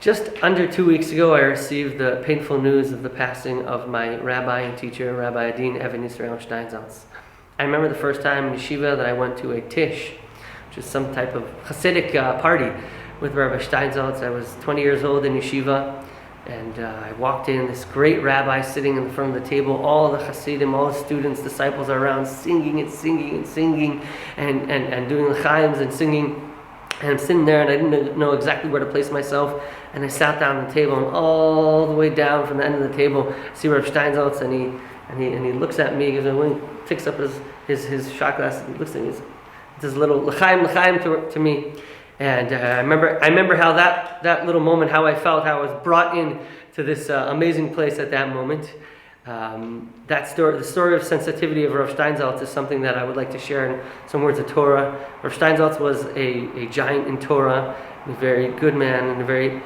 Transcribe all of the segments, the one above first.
Just under 2 weeks ago, I received the painful news of the passing of my rabbi and teacher, Rabbi Adin, Rabbi Steinsaltz. I remember the first time in yeshiva that I went to a tish, which is some type of Hasidic party with Rabbi Steinsaltz. I was 20 years old in yeshiva, and I walked in, this great rabbi sitting in the front of the table, all the Hasidim, all the students, disciples are around, singing and doing l'chaims and singing. And I'm sitting there and I didn't know exactly where to place myself. And I sat down at the table, and all the way down from the end of the table, I see Rabbi Steinsaltz, and he looks at me, he picks up his shot glass, and he looks at me, it's this little l'chaim to me. And I remember how that little moment, how I felt, how I was brought in to this amazing place at that moment. The story of sensitivity of Rabbi Steinsaltz is something that I would like to share in some words of Torah. Rabbi Steinsaltz was a giant in Torah, a very good man, and a very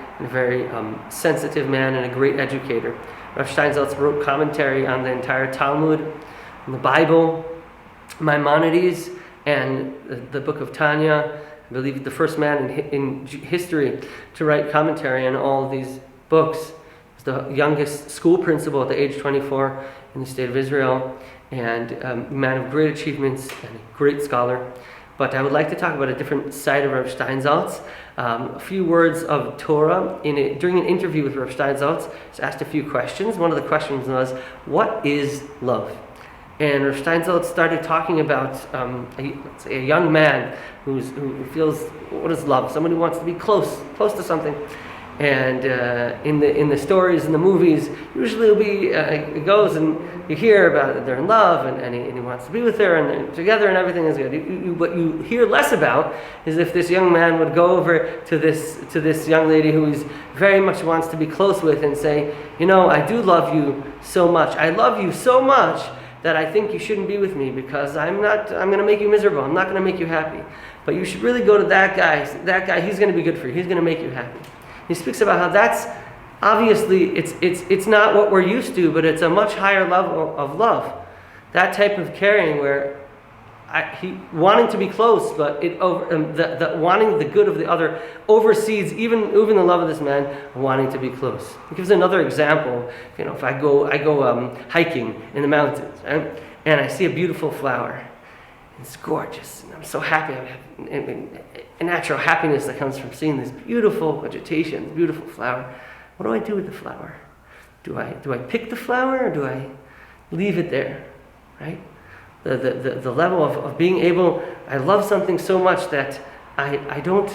sensitive man, and a great educator. Rabbi Steinsaltz wrote commentary on the entire Talmud, on the Bible, Maimonides, and the book of Tanya. I believe the first man in history to write commentary on all of these books. The youngest school principal at the age 24 in the state of Israel, and a man of great achievements and a great scholar. But I would like to talk about a different side of Rabbi Steinsaltz. A few words of Torah. During an interview with Rabbi Steinsaltz, I was asked a few questions. One of the questions was, what is love? And Rabbi Steinsaltz started talking about a young man who feels, what is love? Someone who wants to be close to something. And in the stories, in the movies, usually it goes and you hear about it, they're in love and he wants to be with her and they're together and everything is good. What you hear less about is if this young man would go over to this young lady who he very much wants to be close with and say, I do love you so much. I love you so much that I think you shouldn't be with me because I'm going to make you miserable. I'm not going to make you happy. But you should really go to that guy. That guy, he's going to be good for you. He's going to make you happy. He speaks about how that's obviously it's not what we're used to, but it's a much higher level of love. That type of caring where he wanting to be close, but wanting the good of the other oversees even the love of this man wanting to be close. He gives another example. If I go hiking in the mountains, right, and I see a beautiful flower. It's gorgeous, and I'm so happy. I have a natural happiness that comes from seeing this beautiful vegetation, this beautiful flower. What do I do with the flower? Do I pick the flower, or do I leave it there? Right? The level of being able. I love something so much that I don't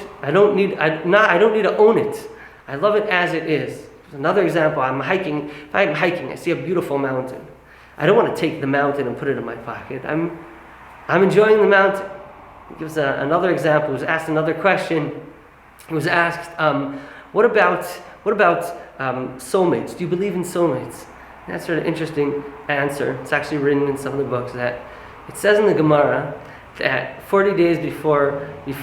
need to own it. I love it as it is. Another example. I'm hiking. If I'm hiking, I see a beautiful mountain. I don't want to take the mountain and put it in my pocket. I'm enjoying the mountain. He gives another example. He was asked another question. He was asked, what about soulmates? Do you believe in soulmates? And that's an interesting answer. It's actually written in some of the books that it says in the Gemara that 40 days before the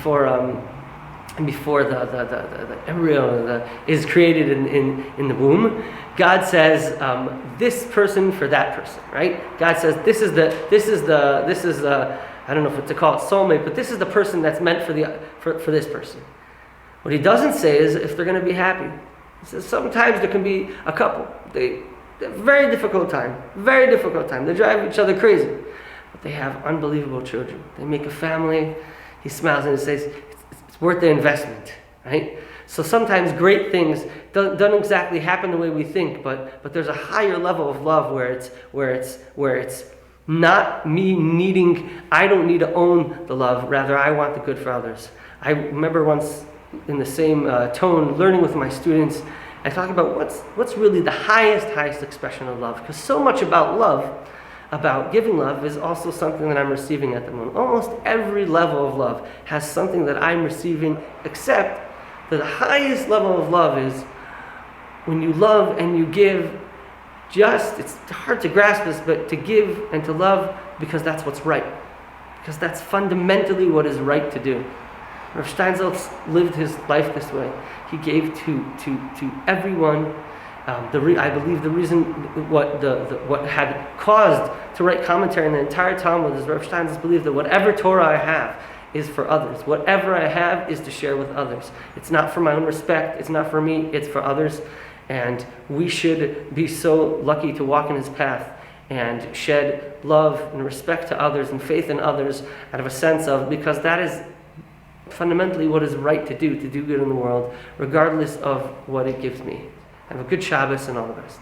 embryo is created in the womb, God says this person for that person, right? God says this is the I don't know if to call it soulmate, but this is the person that's meant for this person. What he doesn't say is if they're going to be happy. He says sometimes there can be a couple. They have a very difficult time. They drive each other crazy, but they have unbelievable children. They make a family. He smiles and he says it's worth the investment, right? So sometimes great things don't exactly happen the way we think, but there's a higher level of love where it's not me needing. I don't need to own the love. Rather, I want the good for others. I remember once in the same tone, learning with my students, I talk about what's really the highest expression of love, because so much about love. About giving love is also something that I'm receiving at the moment. Almost every level of love has something that I'm receiving, except that the highest level of love is when you love and you give. It's hard to grasp this, but to give and to love because that's what's right. Because that's fundamentally what is right to do. Rabbi Steinsaltz lived his life this way. He gave to everyone. I believe the reason what had caused to write commentary on the entire Talmud is Rabbi Steinsaltz believed that whatever Torah I have is for others. Whatever I have is to share with others. It's not for my own respect. It's not for me. It's for others. And we should be so lucky to walk in his path and shed love and respect to others and faith in others out of a sense of, because that is fundamentally what is right to do good in the world, regardless of what it gives me. Have a good Shabbos and all the best.